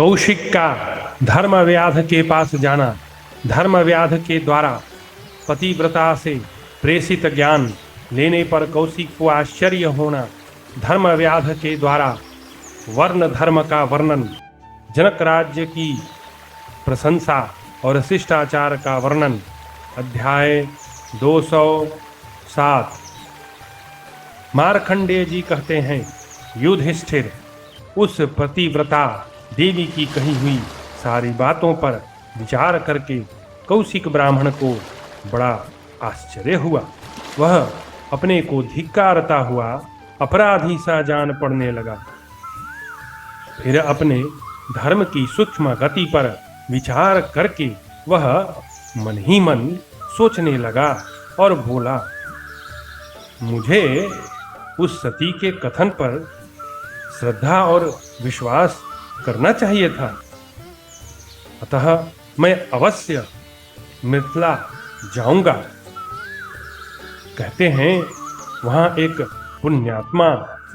कौशिक का धर्मव्याध के पास जाना। धर्मव्याध के द्वारा पतिव्रता से प्रेषित ज्ञान लेने पर कौशिक को आश्चर्य होना। धर्मव्याध के द्वारा वर्ण धर्म का वर्णन, जनक राज्य की प्रशंसा और शिष्टाचार का वर्णन। अध्याय 207। मार्कंडेय जी कहते हैं, युधिष्ठिर उस पतिव्रता देवी की कही हुई सारी बातों पर विचार करके कौशिक ब्राह्मण को बड़ा आश्चर्य हुआ। वह अपने को धिक्कारता हुआ अपराधी सा जान पड़ने लगा। फिर अपने धर्म की सूक्ष्म गति पर विचार करके वह मन ही मन सोचने लगा और बोला, मुझे उस सती के कथन पर श्रद्धा और विश्वास करना चाहिए था। अतः मैं अवश्य मिथिला जाऊंगा। कहते हैं वहां एक पुण्यात्मा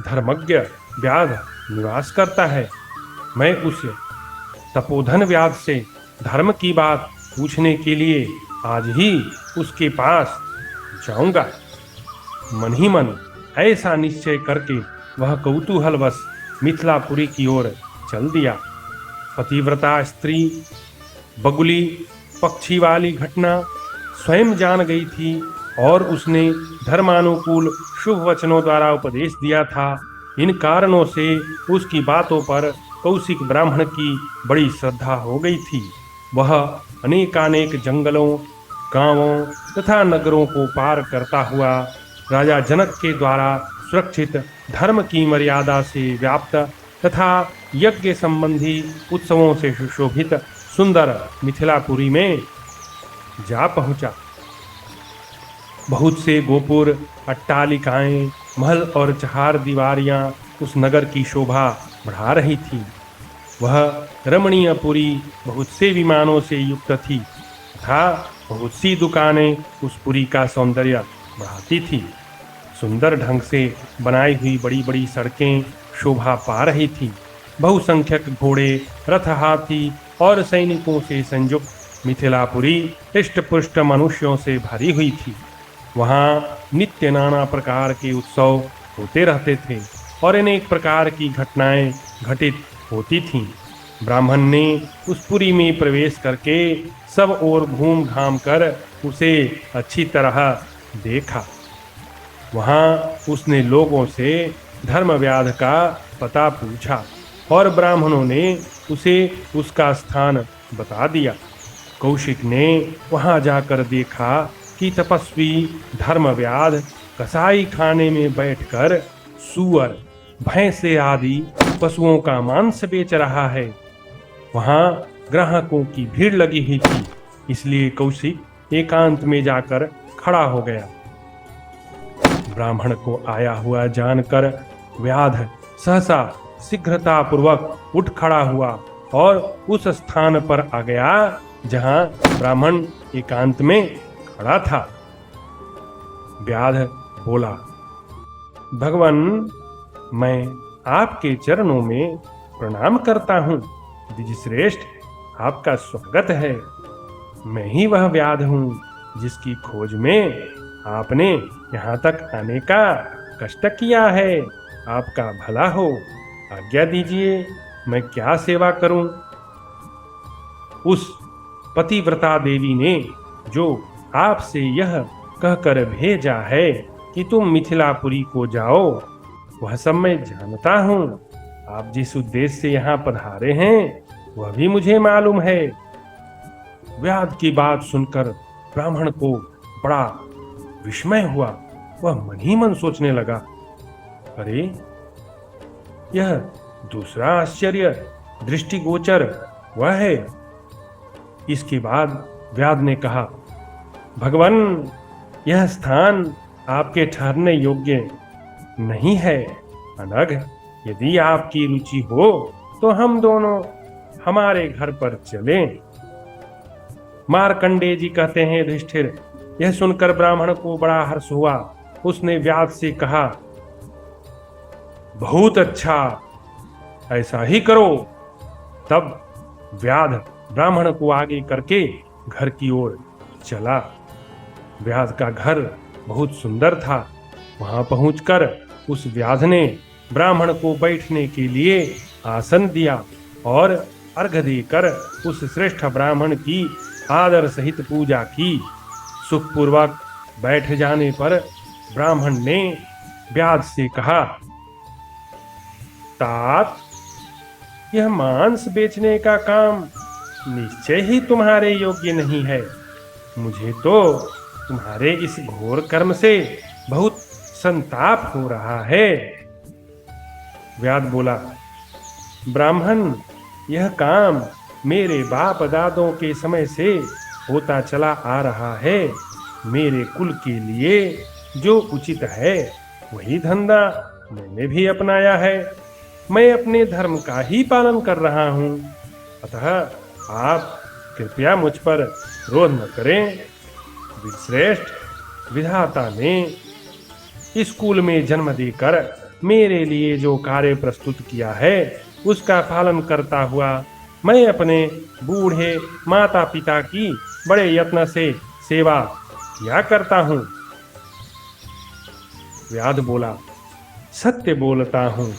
धर्मज्ञ व्याध निवास करता है। मैं उस तपोधन व्याध से धर्म की बात पूछने के लिए आज ही उसके पास जाऊंगा। मन ही मन ऐसा निश्चय करके वह कौतूहलवश मिथिलापुरी की ओर चल दिया। पतिव्रता स्त्री बगुली पक्षी वाली घटना स्वयं जान गई थी और उसने धर्मानुकूल शुभ वचनों द्वारा उपदेश दिया था। इन कारणों से उसकी बातों पर कौशिक ब्राह्मण की बड़ी श्रद्धा हो गई थी। वह अनेकानेक जंगलों, गांवों तथा नगरों को पार करता हुआ राजा जनक के द्वारा सुरक्षित धर्म की मर्यादा से व्याप्त तथा यज्ञ संबंधी उत्सवों से सुशोभित सुंदर मिथिलापुरी में जा पहुंचा। बहुत से गोपुर, अट्टालिकाएं, महल और चहार दीवारियां उस नगर की शोभा बढ़ा रही थी। वह रमणीय पुरी बहुत से विमानों से युक्त थी तथा बहुत सी दुकानें उस पुरी का सौंदर्य बढ़ाती थी। सुंदर ढंग से बनाई हुई बड़ी बड़ी सड़कें शोभा पा रही थी। बहुसंख्यक घोड़े, रथ, हाथी और सैनिकों से संयुक्त मिथिलापुरी हृष्ट-पुष्ट मनुष्यों से भरी हुई थी। वहाँ नित्य नाना प्रकार के उत्सव होते रहते थे और अनेक प्रकार की घटनाएं घटित होती थीं। ब्राह्मण ने उस पुरी में प्रवेश करके सब ओर घूम घाम कर उसे अच्छी तरह देखा। वहाँ उसने लोगों से धर्मव्याध का पता पूछा और ब्राह्मणों ने उसे उसका स्थान बता दिया। कौशिक ने वहाँ जाकर देखा कि तपस्वी धर्मव्याध कसाई खाने में बैठकर सूअर, भैंसे आदि पशुओं का मांस बेच रहा है। वहाँ ग्राहकों की भीड़ लगी हुई थी, इसलिए कौशिक एकांत में जाकर खड़ा हो गया। ब्राह्मण को आया हुआ जानकर व्याध सहसा शीघ्रता पूर्वक उठ खड़ा हुआ और उस स्थान पर आ गया जहां ब्राह्मण एकांत में खड़ा था। व्याध बोला, भगवान, मैं आपके चरणों में प्रणाम करता हूँ। द्विजश्रेष्ठ, आपका स्वागत है। मैं ही वह व्याध हूँ जिसकी खोज में आपने यहाँ तक आने का कष्ट किया है। आपका भला हो, आज्ञा दीजिए, मैं क्या सेवा करूं? उस पतिव्रता देवी ने जो आपसे यह कहकर भेजा है कि तुम मिथिलापुरी को जाओ, वह सब मैं जानता हूँ। आप जिस उद्देश्य से यहाँ पधारे हैं वह भी मुझे मालूम है। व्याध की बात सुनकर ब्राह्मण को बड़ा विस्मय हुआ। वह मन ही मन सोचने लगा, अरे यह दूसरा आश्चर्य दृष्टिगोचर वह है। इसके बाद व्याध ने कहा, भगवान, यह स्थान आपके ठहरने योग्य नहीं है। अनघ, यदि आपकी रुचि हो तो हम दोनों हमारे घर पर चलें। मार्कंडेय जी कहते हैं, युधिष्ठिर, यह सुनकर ब्राह्मण को बड़ा हर्ष हुआ। उसने व्याध से कहा, बहुत अच्छा, ऐसा ही करो। तब व्याध ब्राह्मण को आगे करके घर की ओर चला। व्याध का घर बहुत सुंदर था। वहां पहुंचकर उस व्याध ने ब्राह्मण को बैठने के लिए आसन दिया और अर्घ्य देकर उस श्रेष्ठ ब्राह्मण की आदर सहित पूजा की। सुखपूर्वक बैठ जाने पर ब्राह्मण ने व्याध से कहा, तात, यह मांस बेचने का काम निश्चय ही तुम्हारे योग्य नहीं है। मुझे तो तुम्हारे इस घोर कर्म से बहुत संताप हो रहा है। व्याध बोला, ब्राह्मण, यह काम मेरे बाप दादों के समय से होता चला आ रहा है। मेरे कुल के लिए जो उचित है वही धंधा मैंने भी अपनाया है। मैं अपने धर्म का ही पालन कर रहा हूँ। अतः आप कृपया मुझ पर क्रोध न करें। श्रेष्ठ, विधाता ने इस कुल में जन्म देकर मेरे लिए जो कार्य प्रस्तुत किया है उसका पालन करता हुआ मैं अपने बूढ़े माता पिता की बड़े यत्न से सेवा किया करता हूँ। व्याध बोला, सत्य बोलता हूँ,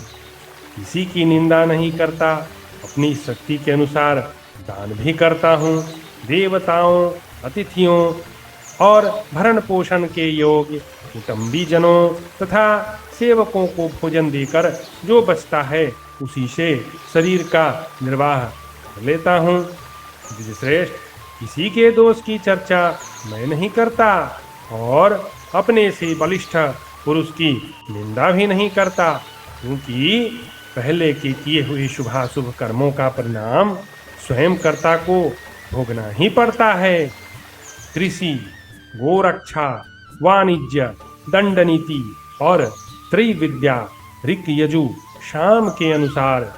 किसी की निंदा नहीं करता, अपनी शक्ति के अनुसार दान भी करता हूँ। देवताओं, अतिथियों और भरण पोषण के योग्य कुटुंबी जनों तथा सेवकों को भोजन देकर जो बचता है उसी से शरीर का निर्वाह कर लेता हूँ। श्रेष्ठ, किसी के दोष की चर्चा मैं नहीं करता और अपने से बलिष्ठ पुरुष की निंदा भी नहीं करता, क्योंकि पहले के किए हुए शुभाशुभ कर्मों का परिणाम स्वयं कर्ता को भोगना ही पड़ता है। कृषि, गोरक्षा, वाणिज्य, दंड नीति और त्रिविद्या, ऋक यजु शाम के अनुसार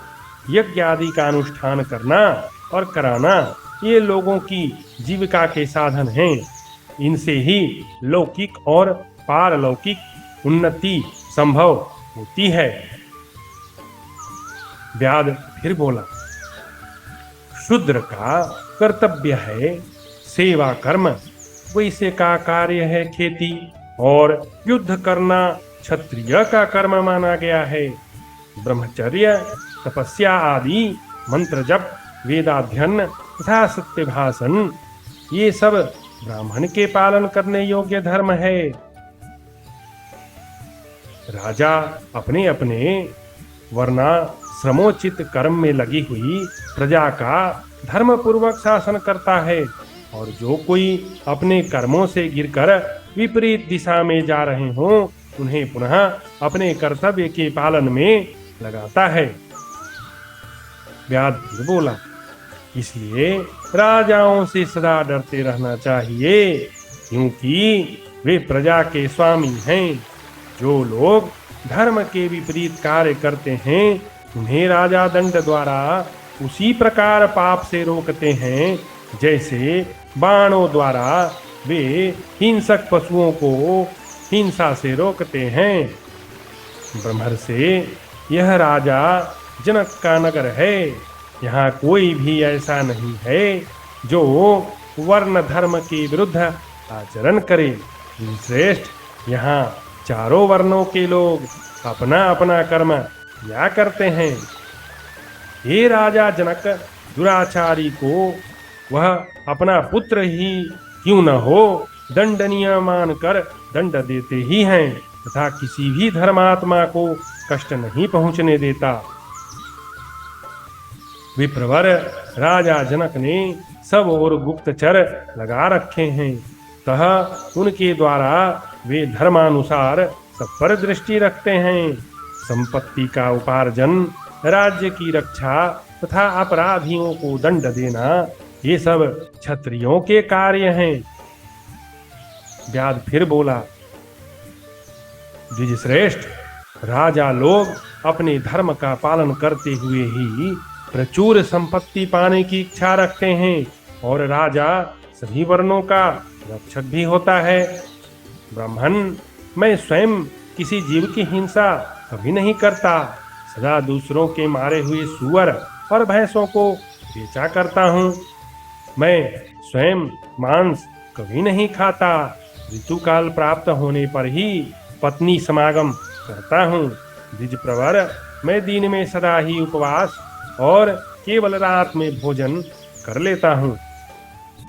यज्ञ आदि का अनुष्ठान करना और कराना ये लोगों की जीविका के साधन हैं। इनसे ही लौकिक और पारलौकिक उन्नति संभव होती है। व्याध फिर बोला, शूद्र का कर्तव्य है सेवा कर्म, वैश्य का कार्य है खेती और युद्ध करना क्षत्रिय का कर्म माना गया है। ब्रह्मचर्य, तपस्या आदि, मंत्र जप, वेदाध्ययन तथा सत्य भाषण ये सब ब्राह्मण के पालन करने योग्य धर्म है। राजा अपने अपने वर्णाश्रमोचित कर्म में लगी हुई प्रजा का धर्म पूर्वक शासन करता है, और जो कोई अपने कर्मों से गिरकर विपरीत दिशा में जा रहे हों उन्हें पुनः अपने कर्तव्य के पालन में लगाता है। व्याध फिर बोला, इसलिए राजाओं से सदा डरते रहना चाहिए, क्योंकि वे प्रजा के स्वामी हैं। जो लोग धर्म के विपरीत कार्य करते हैं उन्हें राजा दंड द्वारा उसी प्रकार पाप से रोकते हैं जैसे बाणों द्वारा वे हिंसक पशुओं को हिंसा से रोकते हैं। ब्रह्मर्षि, यह राजा जनक का नगर है। यहाँ कोई भी ऐसा नहीं है जो वर्ण धर्म के विरुद्ध आचरण करे। श्रेष्ठ, यहाँ चारों वर्णों के लोग अपना अपना कर्म किया करते हैं। हे राजा जनक, दुराचारी को वह अपना पुत्र ही क्यों न हो दंडनीय मानकर दंड देते ही हैं तथा किसी भी धर्मात्मा को कष्ट नहीं पहुंचने देता। विप्रवर राजा जनक ने सब और गुप्तचर लगा रखे हैं, तथा उनके द्वारा वे धर्मानुसार सब पर दृष्टि रखते हैं। संपत्ति का उपार्जन, राज्य की रक्षा तथा अपराधियों को दंड देना ये सब क्षत्रियों के कार्य हैं। व्याध फिर बोला, द्विजश्रेष्ठ, राजा लोग अपने धर्म का पालन करते हुए ही प्रचुर संपत्ति पाने की इच्छा रखते हैं, और राजा सभी वर्णों का रक्षक भी होता है। ब्राह्मण, मैं स्वयं किसी जीव की हिंसा कभी नहीं करता, सदा दूसरों के मारे हुए सुअर और भैंसों को बेचा करता हूँ। मैं स्वयं मांस कभी नहीं खाता। ऋतुकाल प्राप्त होने पर ही पत्नी समागम करता हूँ। द्विज प्रवर, मैं दिन में सदा ही उपवास और केवल रात में भोजन कर लेता हूँ।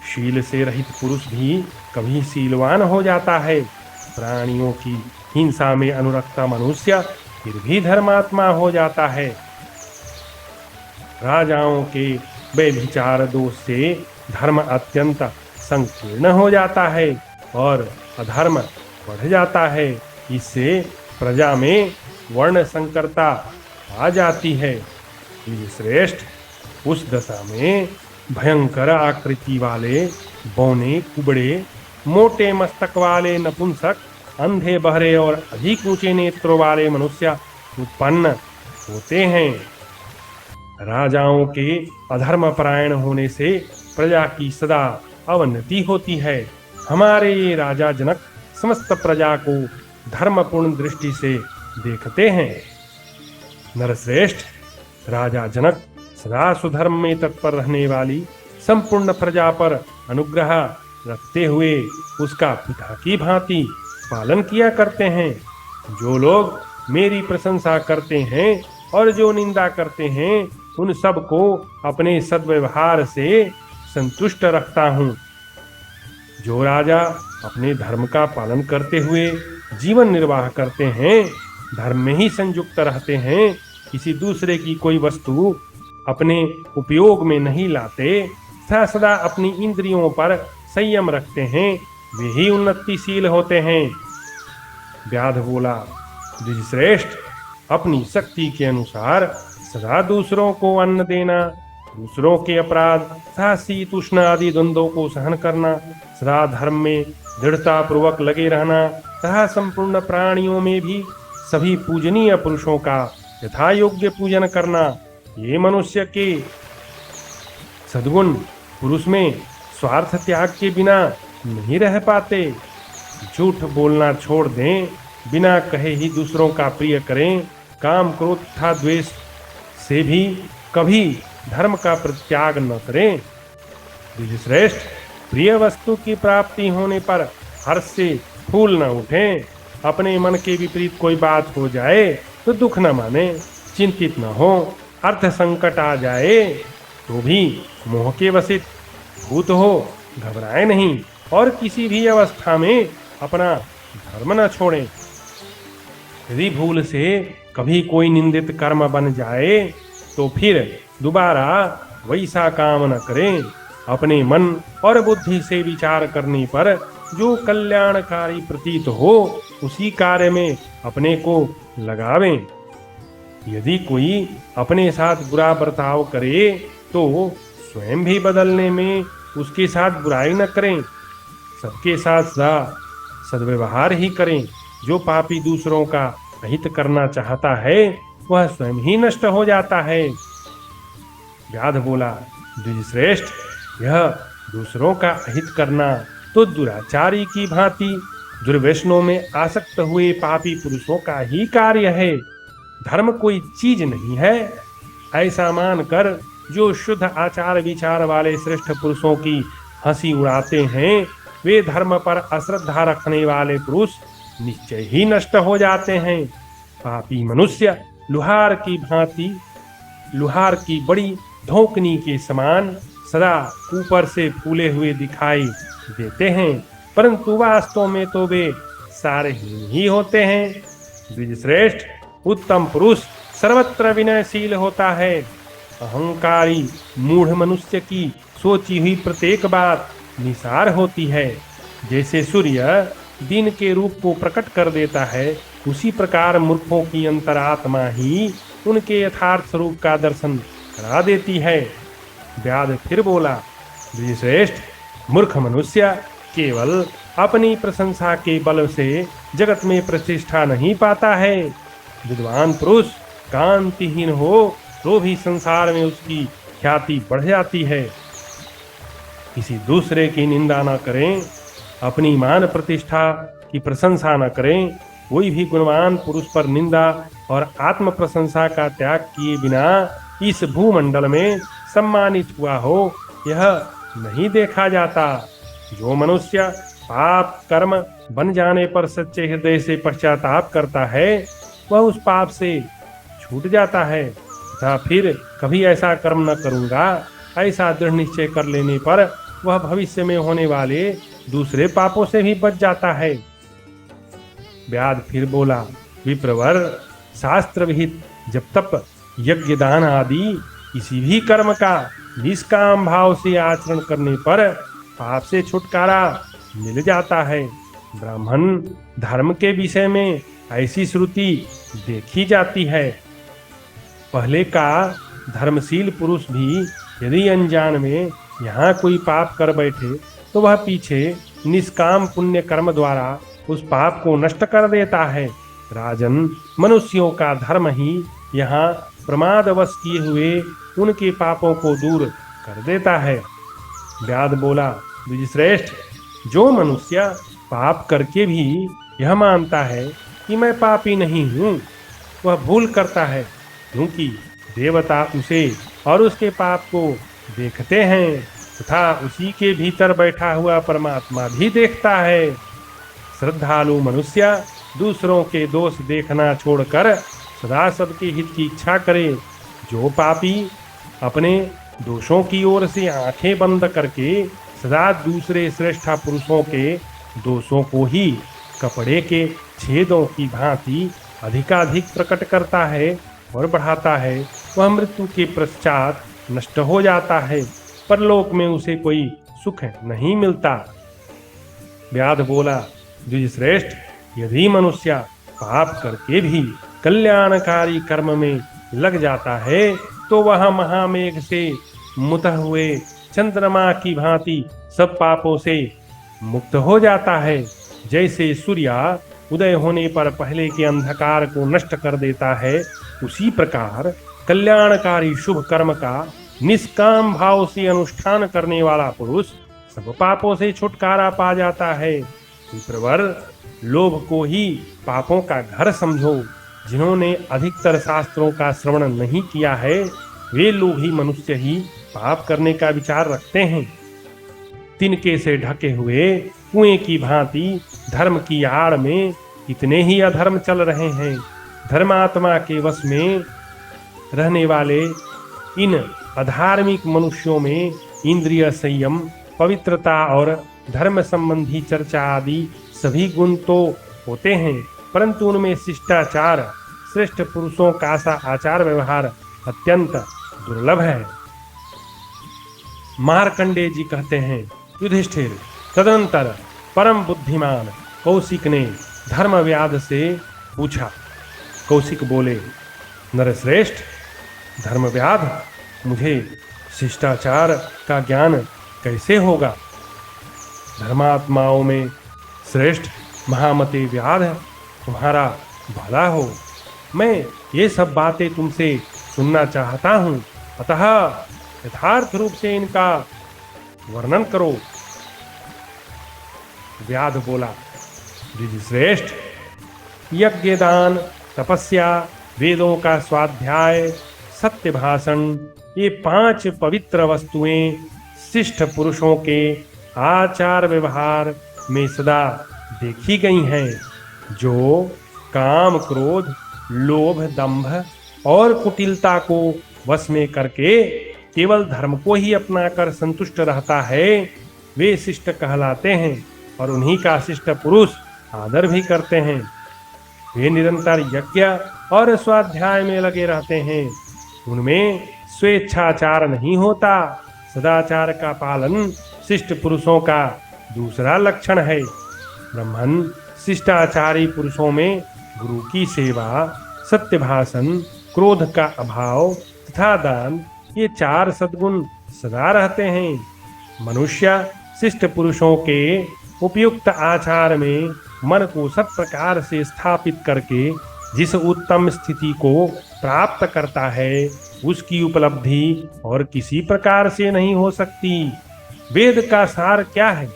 शील से रहित पुरुष भी कभी शीलवान हो जाता है। प्राणियों की हिंसा में अनुरक्ता मनुष्य फिर भी धर्मात्मा हो जाता है। राजाओं के व्यभिचार दोष से धर्म अत्यंत संकीर्ण हो जाता है और अधर्म बढ़ जाता है। इससे प्रजा में वर्ण संकरता आ जाती है। श्रेष्ठ, उस दशा में भयंकर आकृति वाले, बौने, कुबड़े, मोटे मस्तक वाले नपुंसक, अंधे, बहरे और अधिक ऊंचे नेत्रों वाले मनुष्य उत्पन्न होते हैं। राजाओं के अधर्म परायण होने से प्रजा की सदा अवनति होती है। हमारे ये राजा जनक समस्त प्रजा को धर्मपूर्ण दृष्टि से देखते हैं। नरश्रेष्ठ, राजा जनक सदा सुधर्म में तत्पर रहने वाली संपूर्ण प्रजा पर अनुग्रह रखते हुए उसका पिता की भांति पालन किया करते हैं। जो लोग मेरी प्रशंसा करते हैं और जो निंदा करते हैं, उन सब को अपने सद्व्यवहार से संतुष्ट रखता हूँ। जो राजा अपने धर्म का पालन करते हुए जीवन निर्वाह करते हैं, धर्म में ही संयुक्त रहते हैं, किसी दूसरे की कोई वस्तु अपने उपयोग में नहीं लाते, सदा अपनी इंद्रियों पर संयम रखते हैं, वे ही उन्नतिशील होते हैं। व्याध बोला, द्विजश्रेष्ठ, अपनी शक्ति के अनुसार सदा दूसरों को अन्न देना, दूसरों के अपराध तथा शीत उष्ण आदि द्वंद्वों को सहन करना, सदा धर्म में दृढ़ता पूर्वक लगे रहना तथा संपूर्ण प्राणियों में भी सभी पूजनीय पुरुषों का यथा योग्य पूजन करना, ये मनुष्य के सद्गुण। पुरुष में स्वार्थ त्याग के बिना नहीं रह पाते। झूठ बोलना छोड़ दें, बिना कहे ही दूसरों का प्रिय करें, काम क्रोध तथा द्वेष से भी कभी धर्म का परित्याग न करें। द्विजश्रेष्ठ, प्रिय वस्तु की प्राप्ति होने पर हर्ष से फूल न उठें। अपने मन के विपरीत कोई बात हो जाए तो दुख न माने, चिंतित न हो। अर्थ संकट आ जाए तो भी मोह के वशित भूत हो, घबराए नहीं और किसी भी अवस्था में अपना धर्म न छोड़ें। यदि भूल से कभी कोई निंदित कर्म बन जाए तो फिर दोबारा वैसा काम न करें। अपने मन और बुद्धि से विचार करने पर जो कल्याणकारी प्रतीत हो उसी कार्य में अपने को लगावें। यदि कोई अपने साथ बुरा बर्ताव करे तो स्वयं भी बदलने में उसके साथ बुराई न करें। सबके साथ सदा सद्व्यवहार ही करें। जो पापी दूसरों का अहित करना चाहता है वह स्वयं ही नष्ट हो जाता है। व्याध बोला, द्विजश्रेष्ठ, यह दूसरों का अहित करना तो दुराचारी की भांति दुर्व्यसनों में आसक्त हुए पापी पुरुषों का ही कार्य है। धर्म कोई चीज नहीं है। ऐसा मानकर जो शुद्ध आचार विचार वाले श्रेष्ठ पुरुषों की हंसी उड़ाते हैं, वे धर्म पर अश्रद्धा रखने वाले पुरुष निश्चय ही नष्ट हो जाते हैं। पापी मनुष्य लुहार की भांति, लुहार की बड़ी धोकनी के समान सदा ऊपर से फूले हुए दिखाई देते हैं, परंतु वास्तव में तो वे सारे ही होते हैं। द्विजश्रेष्ठ, उत्तम पुरुष सर्वत्र विनयशील होता है। अहंकारी मूढ़ मनुष्य की सोची हुई प्रत्येक बात निसार होती है। जैसे सूर्य दिन के रूप को प्रकट कर देता है, उसी प्रकार मूर्खों की अंतरात्मा ही उनके यथार्थ स्वरूप का दर्शन करा देती है। व्याध फिर बोला, द्विजश्रेष्ठ, मूर्ख मनुष्य केवल अपनी प्रशंसा के बल से जगत में प्रतिष्ठा नहीं पाता है। विद्वान पुरुष कांतिहीन हो तो भी संसार में उसकी ख्याति बढ़ जाती है। किसी दूसरे की निंदा न करें, अपनी मान प्रतिष्ठा की प्रशंसा न करें। कोई भी गुणवान पुरुष पर निंदा और आत्म प्रशंसा का त्याग किए बिना इस भूमंडल में सम्मानित हुआ हो, यह नहीं देखा जाता। जो मनुष्य पाप कर्म बन जाने पर सच्चे हृदय से पश्चाताप करता है, वह उस पाप से छूट जाता है तथा फिर कभी ऐसा कर्म न करूंगा, ऐसा दृढ़ निश्चय कर लेने पर वह भविष्य में होने वाले दूसरे पापों से भी बच जाता है। व्याध फिर बोला, विप्रवर, शास्त्र विहित जब तप यज्ञ दान आदि किसी भी कर्म का निष्काम भाव से आचरण करने पर पाप से छुटकारा मिल जाता है। ब्राह्मण धर्म के विषय में ऐसी श्रुति देखी जाती है। पहले का धर्मशील पुरुष भी यदि अनजान में यहाँ कोई पाप कर बैठे तो वह पीछे निष्काम पुण्य कर्म द्वारा उस पाप को नष्ट कर देता है। राजन, मनुष्यों का धर्म ही यहाँ प्रमादवश किए हुए उनके पापों को दूर कर देता है। व्याध बोला, द्विजश्रेष्ठ, जो मनुष्य पाप करके भी यह मानता है कि मैं पापी नहीं हूँ, वह भूल करता है, क्योंकि देवता उसे और उसके पाप को देखते हैं तथा उसी के भीतर बैठा हुआ परमात्मा भी देखता है। श्रद्धालु मनुष्य दूसरों के दोष देखना छोड़कर सदा सबके हित की इच्छा करे। जो पापी अपने दोषों की ओर से आंखें बंद करके सदा दूसरे श्रेष्ठ पुरुषों के दोषों को ही कपड़े के छेदों की भांति अधिकाधिक प्रकट करता है और बढ़ाता है, वह मृत्यु के पश्चात नष्ट हो जाता है, परलोक में उसे कोई सुख नहीं मिलता। व्याध बोला, द्विजश्रेष्ठ, यदि मनुष्य पाप करके भी कल्याणकारी कर्म में लग जाता है तो वह महामेघ से मुतः हुए चंद्रमा की भांति सब पापों से मुक्त हो जाता है। जैसे सूर्य उदय होने पर पहले के अंधकार को नष्ट कर देता है, उसी प्रकार कल्याणकारी शुभ कर्म का निष्काम भाव से अनुष्ठान करने वाला पुरुष सब पापों से छुटकारा पा जाता है। विप्रवर, लोभ को ही पापों का घर समझो। जिन्होंने अधिकतर शास्त्रों का श्रवण नहीं किया है, वे लोभी मनुष्य ही पाप करने का विचार रखते हैं। तिनके से ढके हुए कुएं की भांति धर्म की आड़ में कितने ही अधर्म चल रहे हैं। धर्मात्मा के वश में रहने वाले इन अधार्मिक मनुष्यों में इंद्रिय संयम, पवित्रता और धर्म संबंधी चर्चा आदि सभी गुण तो होते हैं, परंतु उनमें शिष्टाचार, श्रेष्ठ पुरुषों का सा आचार व्यवहार अत्यंत दुर्लभ है। मार्कंडेय जी कहते हैं, युधिष्ठिर, तदनंतर परम बुद्धिमान कौशिक ने धर्मव्याध से पूछा। कौशिक बोले, नरश्रेष्ठ, धर्मव्याध, मुझे शिष्टाचार का ज्ञान कैसे होगा? धर्मात्माओं में श्रेष्ठ महामते व्याध, तुम्हारा भला हो। मैं ये सब बातें तुमसे सुनना चाहता हूँ, अतः यथार्थ रूप से इनका वर्णन करो। व्याध बोला, द्विजश्रेष्ठ, यज्ञ दान, तपस्या, वेदों का स्वाध्याय, सत्य भाषण, ये 5 पवित्र वस्तुएं शिष्ट पुरुषों के आचार व्यवहार में सदा देखी गई हैं। जो काम, क्रोध, लोभ, दंभ और कुटिलता को वश में करके केवल धर्म को ही अपनाकर संतुष्ट रहता है, वे शिष्ट कहलाते हैं और उन्हीं का शिष्ट पुरुष आदर भी करते हैं। वे निरंतर यज्ञ और स्वाध्याय में लगे रहते हैं। उनमें स्वेच्छाचार नहीं होता। सदाचार का पालन शिष्ट पुरुषों का दूसरा लक्षण है। ब्राह्मण शिष्टाचारी पुरुषों में गुरु की सेवा, सत्य भाषण, क्रोध का अभाव तथा दान, ये 4 सद्गुण सदा रहते हैं। मनुष्य शिष्ट पुरुषों के उपयुक्त आचार में मन को सब प्रकार से स्थापित करके जिस उत्तम स्थिति को प्राप्त करता है, उसकी उपलब्धि और किसी प्रकार से नहीं हो सकती। वेद का सार क्या है?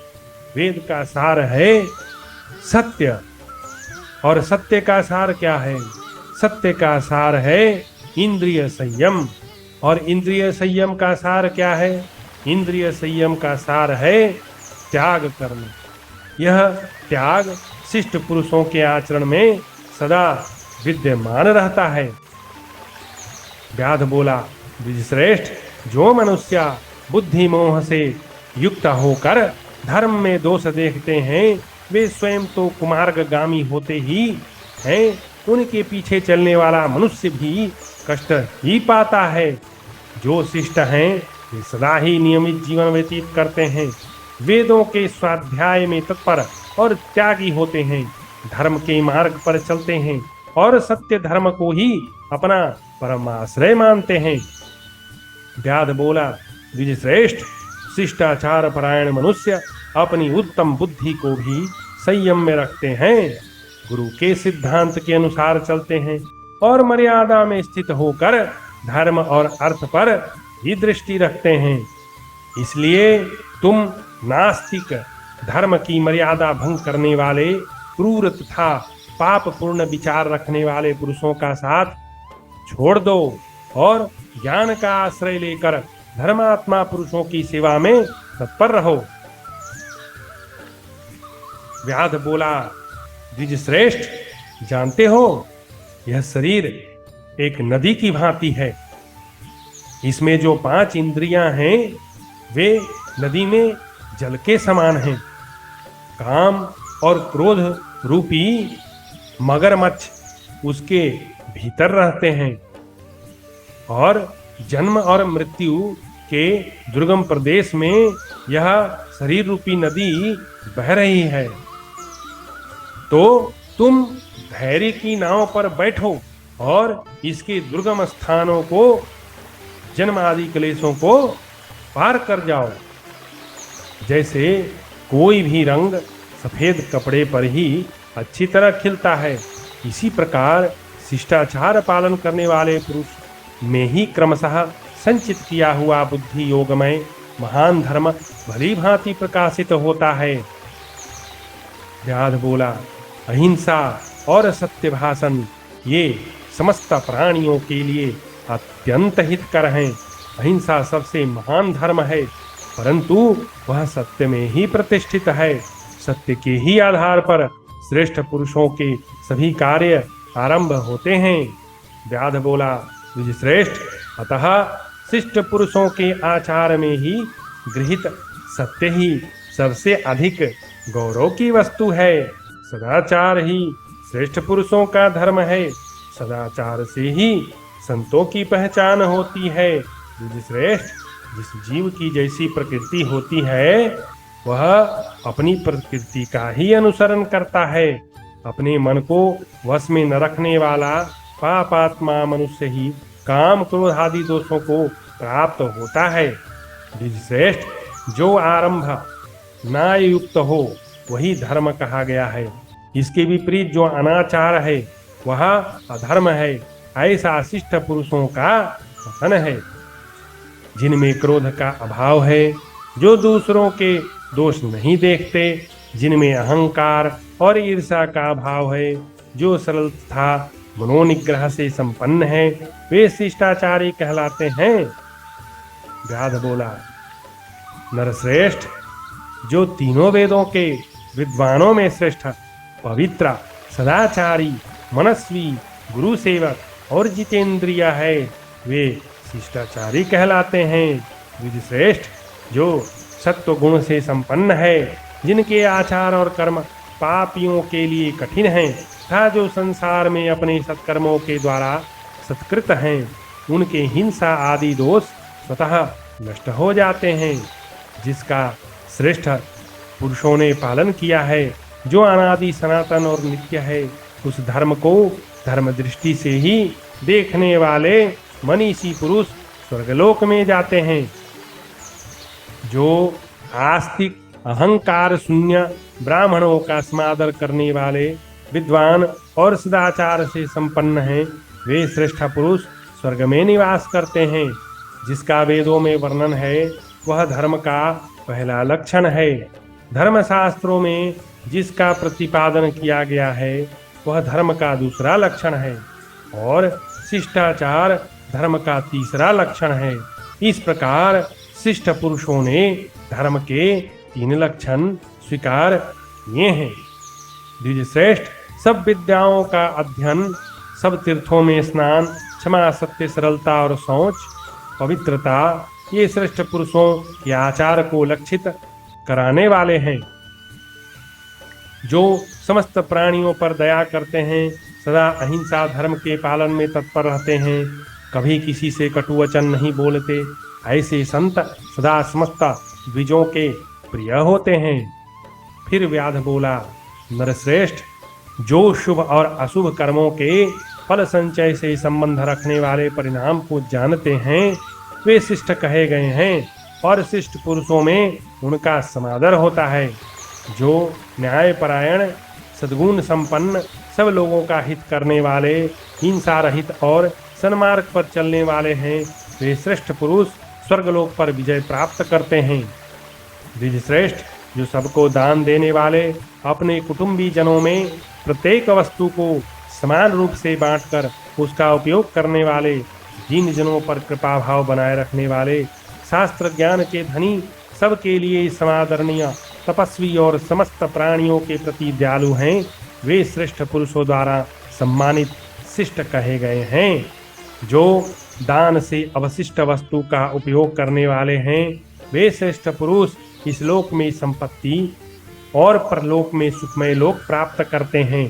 वेद का सार है सत्य। और सत्य का सार क्या है? सत्य का सार है इंद्रिय संयम। और इंद्रिय संयम का सार क्या है? इंद्रिय संयम का सार है त्याग करना। यह त्याग शिष्ट पुरुषों के आचरण में सदा विद्यमान रहता है। व्याध बोला, द्विजश्रेष्ठ, जो मनुष्य बुद्धि मोह से युक्त होकर धर्म में दोष देखते हैं, वे स्वयं तो कुमार्गगामी होते ही हैं, उनके पीछे चलने वाला मनुष्य भी कष्ट ही पाता है। जो शिष्ट हैं वे सदा ही नियमित जीवन व्यतीत करते हैं, वेदों के स्वाध्याय में तत्पर और त्यागी होते हैं, धर्म के मार्ग पर चलते हैं और सत्य धर्म को ही अपना परमाश्रय मानते हैं। व्याध बोला, द्विजश्रेष्ठ, शिष्टाचार परायण मनुष्य अपनी उत्तम बुद्धि को भी संयम में रखते हैं, गुरु के सिद्धांत के अनुसार चलते हैं और मर्यादा में स्थित होकर धर्म और अर्थ पर ही दृष्टि रखते हैं। इसलिए तुम नास्तिक, धर्म की मर्यादा भंग करने वाले, क्रूर तथा पापपूर्ण विचार रखने वाले पुरुषों का साथ छोड़ दो और ज्ञान का आश्रय लेकर धर्मात्मा पुरुषों की सेवा में तत्पर रहो। व्याध बोला, द्विजश्रेष्ठ, जानते हो, यह शरीर एक नदी की भांति है। इसमें जो 5 इंद्रियां हैं वे नदी में जल के समान हैं। काम और क्रोध रूपी मगरमच्छ उसके भीतर रहते हैं और जन्म और मृत्यु के दुर्गम प्रदेश में यह शरीर रूपी नदी बह रही है। तो तुम धैर्य की नाव पर बैठो और इसके दुर्गम स्थानों को, जन्म आदि क्लेशों को पार कर जाओ। जैसे कोई भी रंग सफेद कपड़े पर ही अच्छी तरह खिलता है, इसी प्रकार शिष्टाचार पालन करने वाले पुरुष में ही क्रमशः संचित किया हुआ बुद्धि योगमय महान धर्म भली भांति प्रकाशित होता है। व्याध बोला, अहिंसा और सत्य भाषण ये समस्त प्राणियों के लिए अत्यंत हितकर हैं। अहिंसा सबसे महान धर्म है, परंतु वह सत्य में ही प्रतिष्ठित है। सत्य के ही आधार पर श्रेष्ठ पुरुषों के सभी कार्य आरंभ होते हैं। व्याध बोला, द्विजश्रेष्ठ, अतः शिष्ट पुरुषों के आचार में ही गृहीत सत्य ही सबसे अधिक गौरव की वस्तु है। सदाचार ही श्रेष्ठ पुरुषों का धर्म है। सदाचार से ही संतों की पहचान होती है। द्विजश्रेष्ठ, जिस जीव की जैसी प्रकृति होती है वह अपनी प्रकृति का ही अनुसरण करता है। अपने मन को वश में न रखने वाला पापात्मा मनुष्य ही काम क्रोध आदि दोषों को प्राप्त होता है। द्विजश्रेष्ठ, जो आरंभ न्याय युक्त हो वही धर्म कहा गया है। इसके विपरीत जो अनाचार है वह अधर्म है। ऐसा शिष्ट पुरुषों का कथन है। जिनमें क्रोध का अभाव है, जो दूसरों के दोष नहीं देखते, जिनमें अहंकार और ईर्ष्या का अभाव है, जो सरल तथा मनोनिग्रह से संपन्न है, वे शिष्टाचारी कहलाते हैं। व्याध बोला, नरश्रेष्ठ, जो तीनों वेदों के विद्वानों में श्रेष्ठ, पवित्र, सदाचारी, मनस्वी, गुरु सेवक और जितेंद्रिय है, वे शिष्टाचारी कहलाते हैं। द्विजश्रेष्ठ, जो सत्व गुण से संपन्न है, जिनके आचार और कर्म पापियों के लिए कठिन हैं, तथा जो संसार में अपने सत्कर्मों के द्वारा सत्कृत हैं, उनके हिंसा आदि दोष स्वतः नष्ट हो जाते हैं। जिसका श्रेष्ठ पुरुषों ने पालन किया है, जो अनादि सनातन और नित्य है, उस धर्म को धर्म दृष्टि से ही देखने वाले मनीषी पुरुष स्वर्गलोक में जाते हैं। जो आस्तिक, अहंकार शून्य ब्राह्मणों का समादर करने वाले विद्वान और सदाचार से संपन्न हैं, वे श्रेष्ठ पुरुष स्वर्ग में निवास करते हैं। जिसका वेदों में वर्णन है वह धर्म का पहला लक्षण है। धर्मशास्त्रों में जिसका प्रतिपादन किया गया है वह धर्म का दूसरा लक्षण है। और शिष्टाचार धर्म का तीसरा लक्षण है। इस प्रकार शिष्ट पुरुषों ने धर्म के 3 लक्षण स्वीकार किए हैं। द्विजश्रेष्ठ, सब विद्याओं का अध्ययन, सब तीर्थों में स्नान, क्षमा, सत्य, सरलता और शौच, पवित्रता, ये श्रेष्ठ पुरुषों के आचार को लक्षित कराने वाले हैं। जो समस्त प्राणियों पर दया करते हैं, सदा अहिंसा धर्म के पालन में तत्पर रहते हैं, कभी किसी से कटु वचन नहीं बोलते, ऐसे संत सदा समस्त द्विजों के प्रिय होते हैं। फिर व्याध बोला, नरश्रेष्ठ, जो शुभ और अशुभ कर्मों के फल संचय से संबंध रखने वाले परिणाम को जानते हैं, वे शिष्ट कहे गए हैं और शिष्ट पुरुषों में उनका समादर होता है। जो न्यायपरायण, सद्गुण संपन्न, सब लोगों का हित करने वाले, हिंसा रहित और सन्मार्ग पर चलने वाले हैं, वे श्रेष्ठ पुरुष स्वर्गलोक पर विजय प्राप्त करते हैं। द्विजश्रेष्ठ, जो सबको दान देने वाले, अपने कुटुंबी जनों में प्रत्येक वस्तु को समान रूप से बांटकर उसका उपयोग करने वाले, दीन जनों पर कृपा भाव बनाए रखने वाले, शास्त्र ज्ञान के धनी, सबके लिए समादरणीय, तपस्वी और समस्त प्राणियों के प्रति दयालु हैं, वे श्रेष्ठ पुरुषों द्वारा सम्मानित शिष्ट कहे गए हैं। जो दान से अवशिष्ट वस्तु का उपयोग करने वाले हैं, वे श्रेष्ठ पुरुष इस लोक में संपत्ति और परलोक में सुखमय लोक प्राप्त करते हैं।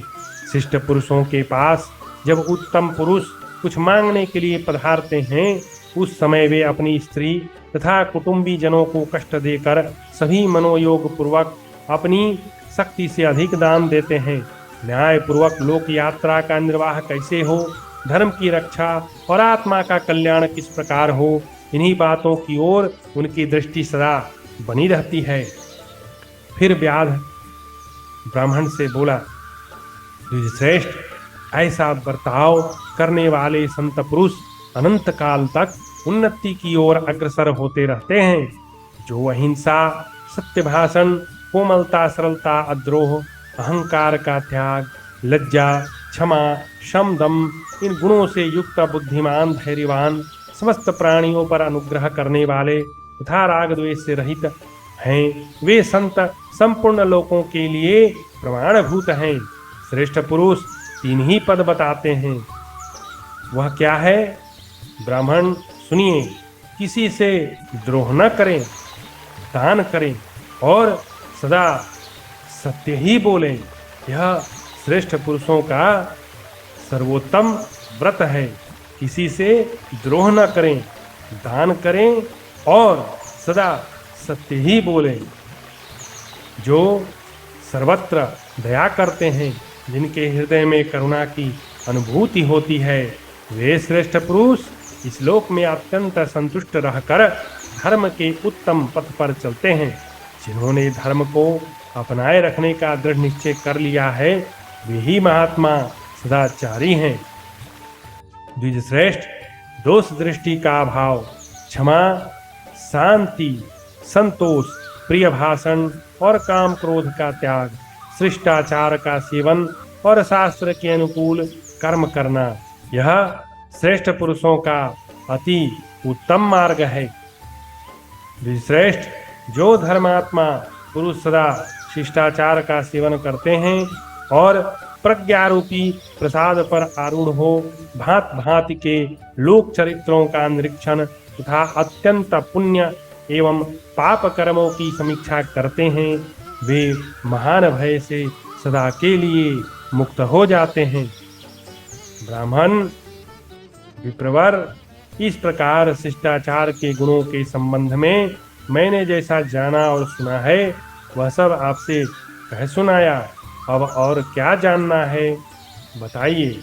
शिष्ट पुरुषों के पास जब उत्तम पुरुष कुछ मांगने के लिए पधारते हैं, उस समय वे अपनी स्त्री तथा कुटुंबी जनों को कष्ट देकर सभी मनोयोग पूर्वक अपनी शक्ति से अधिक दान देते हैं। न्याय पूर्वक लोक यात्रा का निर्वाह कैसे हो, धर्म की रक्षा और आत्मा का कल्याण किस प्रकार हो, इन्हीं बातों की ओर उनकी दृष्टि सदा बनी रहती है। फिर व्याध ब्राह्मण से बोला, द्विजश्रेष्ठ, ऐसा बर्ताव करने वाले संत पुरुष अनंत काल तक उन्नति की ओर अग्रसर होते रहते हैं। जो अहिंसा, सत्य भाषण, कोमलता, सरलता, अद्रोह, अहंकार का त्याग, लज्जा, क्षमा, शम, दम, इन गुणों से युक्त बुद्धिमान, धैर्यवान, समस्त प्राणियों पर अनुग्रह करने वाले तथा राग द्वेष से रहित हैं, वे संत संपूर्ण लोकों के लिए प्रमाणभूत हैं। श्रेष्ठ पुरुष 3 ही पद बताते हैं। वह क्या है? ब्राह्मण सुनिए, किसी से द्रोह न करें, दान करें और सदा सत्य ही बोलें। यह श्रेष्ठ पुरुषों का सर्वोत्तम व्रत है। किसी से द्रोह न करें, दान करें और सदा सत्य ही बोलें। जो सर्वत्र दया करते हैं, जिनके हृदय में करुणा की अनुभूति होती है, वे श्रेष्ठ पुरुष इस लोक में अत्यंत संतुष्ट रहकर धर्म के उत्तम पथ पर चलते हैं। जिन्होंने धर्म को अपनाए रखने का दृढ़ निश्चय कर लिया है, वे ही महात्मा सदाचारी हैं। द्विजश्रेष्ठ, दोष दृष्टि का अभाव, क्षमा, शांति, संतोष, प्रिय भाषण और काम क्रोध का त्याग, शिष्टाचार का सेवन और शास्त्र के अनुकूल कर्म करना, यह श्रेष्ठ पुरुषों का अति उत्तम मार्ग है। द्विजश्रेष्ठ, जो धर्मात्मा पुरुष सदा शिष्टाचार का सेवन करते हैं और प्रज्ञारूपी प्रसाद पर आरूढ़ हो भांत भांति के लोक चरित्रों का निरीक्षण तथा अत्यंत पुण्य एवं पाप कर्मों की समीक्षा करते हैं, वे महान भय से सदा के लिए मुक्त हो जाते हैं। ब्राह्मण विप्रवर, इस प्रकार शिष्टाचार के गुणों के संबंध में मैंने जैसा जाना और सुना है, वह सब आपसे कह सुनाया। अब और क्या जानना है, बताइए।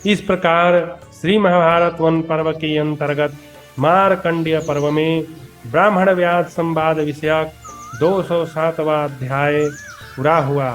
इस प्रकार श्री महाभारत वन पर्व के अंतर्गत मार्कंडेय पर्व में ब्राह्मण व्याध संवाद विषयक 207वां अध्याय पूरा हुआ।